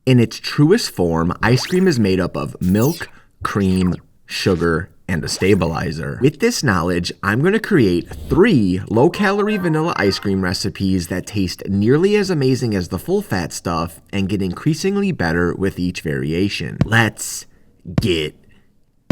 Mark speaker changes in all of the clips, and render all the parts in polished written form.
Speaker 1: In its truest form, ice cream is made up of milk, cream, sugar, and a stabilizer. With this knowledge, I'm going to create 3 low-calorie vanilla ice cream recipes that taste nearly as amazing as the full-fat stuff and get increasingly better with each variation. Let's get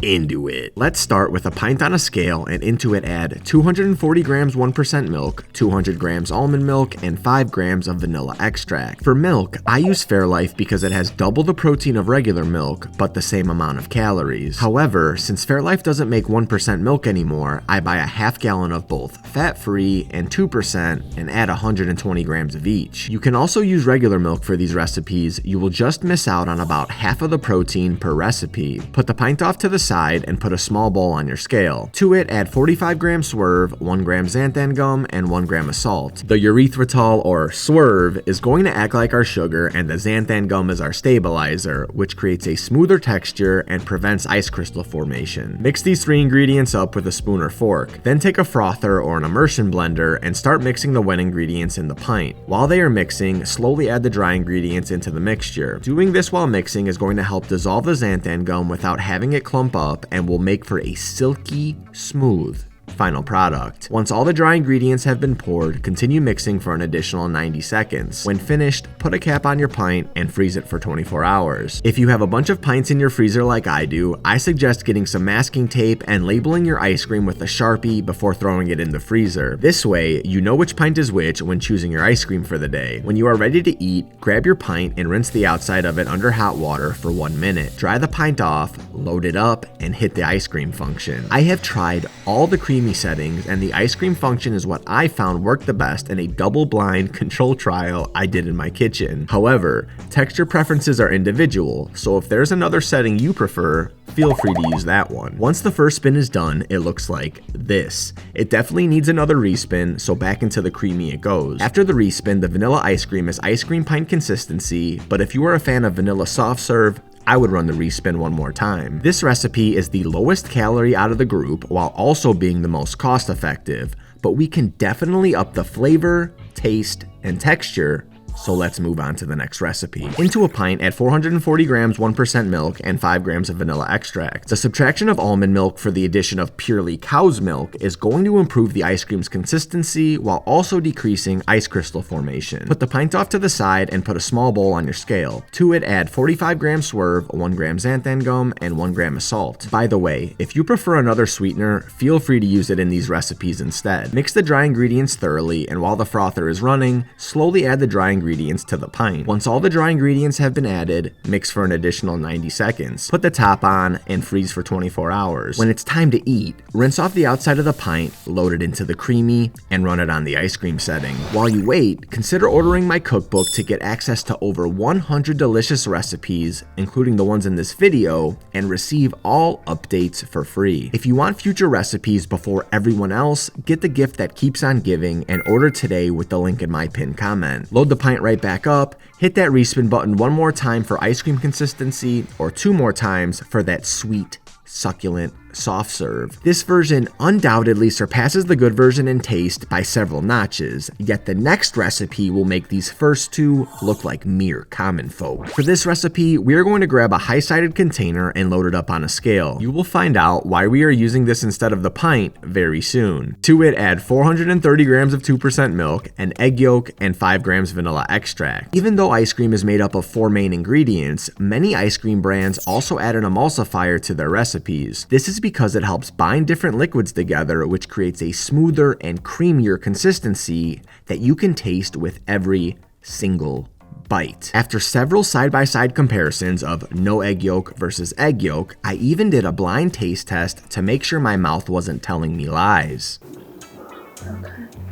Speaker 1: into it. Let's start with a pint on a scale, and into it add 240 grams 1% milk, 200 grams almond milk, and 5 grams of vanilla extract. For milk, I use Fairlife because it has double the protein of regular milk, but the same amount of calories. However, since Fairlife doesn't make 1% milk anymore, I buy a half gallon of both fat-free and 2% and add 120 grams of each. You can also use regular milk for these recipes. You will just miss out on about half of the protein per recipe. Put the pint off to the side and put a small bowl on your scale. To it, add 45 grams Swerve, 1 gram xanthan gum, and 1 gram of salt. The erythritol, or Swerve, is going to act like our sugar, and the xanthan gum is our stabilizer, which creates a smoother texture and prevents ice crystal formation. Mix these 3 ingredients up with a spoon or fork. Then take a frother or an immersion blender and start mixing the wet ingredients in the pint. While they are mixing, slowly add the dry ingredients into the mixture. Doing this while mixing is going to help dissolve the xanthan gum without having it clump up and will make for a silky smooth final product. Once all the dry ingredients have been poured, continue mixing for an additional 90 seconds. When finished, put a cap on your pint and freeze it for 24 hours. If you have a bunch of pints in your freezer like I do, I suggest getting some masking tape and labeling your ice cream with a Sharpie before throwing it in the freezer. This way, you know which pint is which when choosing your ice cream for the day. When you are ready to eat, grab your pint and rinse the outside of it under hot water for 1 minute. Dry the pint off, load it up, and hit the ice cream function. I have tried all the creamy settings, and the ice cream function is what I found worked the best in a double-blind control trial I did in my kitchen. However, texture preferences are individual, so if there's another setting you prefer, feel free to use that one. Once the first spin is done, it looks like this. It definitely needs another respin, so back into the creamy it goes. After the respin, the vanilla ice cream is ice cream pint consistency, but if you are a fan of vanilla soft serve, I would run the respin one more time. This recipe is the lowest calorie out of the group while also being the most cost effective, but we can definitely up the flavor, taste, and texture. So let's move on to the next recipe. Into a pint, add 440 grams 1% milk and 5 grams of vanilla extract. The subtraction of almond milk for the addition of purely cow's milk is going to improve the ice cream's consistency while also decreasing ice crystal formation. Put the pint off to the side and put a small bowl on your scale. To it, add 45 grams Swerve, 1 gram xanthan gum, and 1 gram of salt. By the way, if you prefer another sweetener, feel free to use it in these recipes instead. Mix the dry ingredients thoroughly, and while the frother is running, slowly add the dry ingredients to the pint. Once all the dry ingredients have been added, mix for an additional 90 seconds. Put the top on and freeze for 24 hours. When it's time to eat, rinse off the outside of the pint, load it into the creamy, and run it on the ice cream setting. While you wait, consider ordering my cookbook to get access to over 100 delicious recipes, including the ones in this video, and receive all updates for free. If you want future recipes before everyone else, get the gift that keeps on giving and order today with the link in my pinned comment. Load the pint right back up, hit that respin button one more time for ice cream consistency, or 2 more times for that sweet, succulent soft serve. This version undoubtedly surpasses the good version in taste by several notches, yet the next recipe will make these first 2 look like mere common folk. For this recipe, we are going to grab a high-sided container and load it up on a scale. You will find out why we are using this instead of the pint very soon. To it, add 430 grams of 2% milk, an egg yolk, and 5 grams vanilla extract. Even though ice cream is made up of 4 main ingredients, many ice cream brands also add an emulsifier to their recipes. This is because it helps bind different liquids together, which creates a smoother and creamier consistency that you can taste with every single bite. After several side-by-side comparisons of no egg yolk versus egg yolk, I even did a blind taste test to make sure my mouth wasn't telling me lies.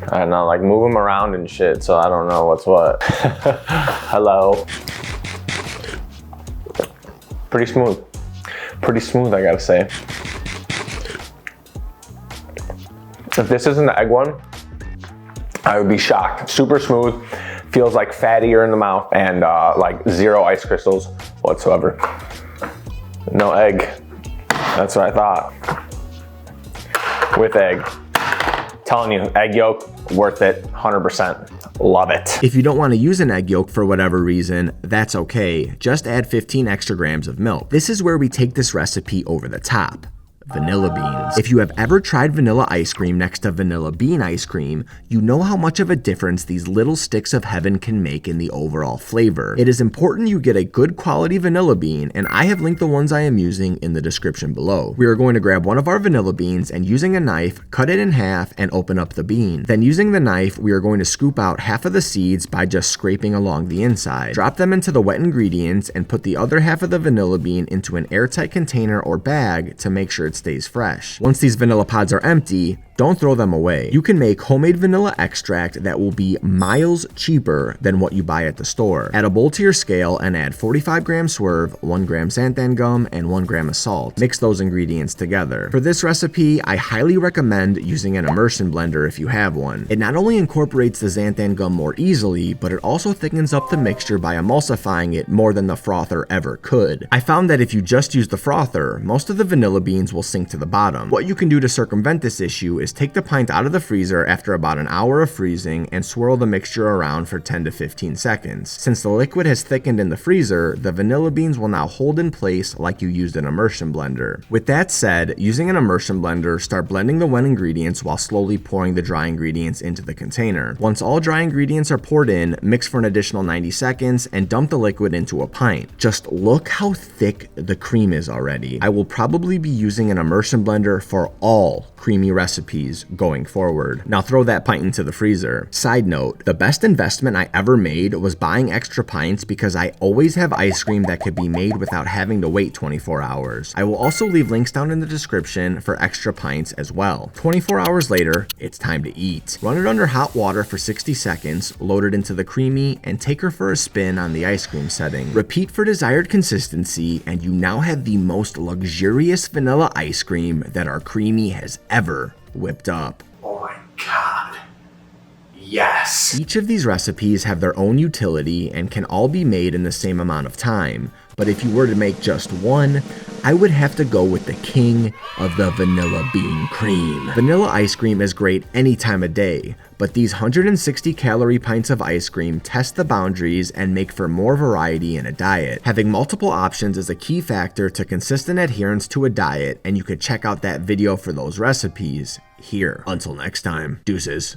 Speaker 2: I don't know, like move them around and shit, so I don't know what's what. Hello. Pretty smooth. Pretty smooth, I gotta say. If this isn't the egg one, I would be shocked. Super smooth, feels like fattier in the mouth, and like 0 ice crystals whatsoever. No egg, that's what I thought. With egg. Telling you, egg yolk, worth it, 100%. Love it.
Speaker 1: If you don't want to use an egg yolk for whatever reason, that's okay. Just add 15 extra grams of milk. This is where we take this recipe over the top. Vanilla beans. If you have ever tried vanilla ice cream next to vanilla bean ice cream, you know how much of a difference these little sticks of heaven can make in the overall flavor. It is important you get a good quality vanilla bean, and I have linked the ones I am using in the description below. We are going to grab one of our vanilla beans and using a knife, cut it in half and open up the bean. Then using the knife, we are going to scoop out half of the seeds by just scraping along the inside. Drop them into the wet ingredients and put the other half of the vanilla bean into an airtight container or bag to make sure it stays fresh. Once these vanilla pods are empty, don't throw them away. You can make homemade vanilla extract that will be miles cheaper than what you buy at the store. Add a bowl to your scale and add 45 grams swerve, 1 gram xanthan gum, and 1 gram of salt. Mix those ingredients together. For this recipe, I highly recommend using an immersion blender if you have one. It not only incorporates the xanthan gum more easily, but it also thickens up the mixture by emulsifying it more than the frother ever could. I found that if you just use the frother, most of the vanilla beans will sink to the bottom. What you can do to circumvent this issue is take the pint out of the freezer after about an hour of freezing and swirl the mixture around for 10 to 15 seconds. Since the liquid has thickened in the freezer, the vanilla beans will now hold in place like you used an immersion blender. With that said, using an immersion blender, start blending the wet ingredients while slowly pouring the dry ingredients into the container. Once all dry ingredients are poured in, mix for an additional 90 seconds and dump the liquid into a pint. Just look how thick the cream is already. I will probably be using an immersion blender for all creamy recipes going forward. Now throw that pint into the freezer. Side note, the best investment I ever made was buying extra pints because I always have ice cream that could be made without having to wait 24 hours. I will also leave links down in the description for extra pints as well. 24 hours later, it's time to eat. Run it under hot water for 60 seconds, load it into the Creami, and take her for a spin on the ice cream setting. Repeat for desired consistency, and you now have the most luxurious vanilla ice cream that our Creami has ever whipped up.
Speaker 2: Oh my God. Yes.
Speaker 1: Each of these recipes have their own utility and can all be made in the same amount of time, but if you were to make just one, I would have to go with the king of the vanilla bean cream. Vanilla ice cream is great any time of day, but these 160 calorie pints of ice cream test the boundaries and make for more variety in a diet. Having multiple options is a key factor to consistent adherence to a diet, and you could check out that video for those recipes here. Until next time, deuces.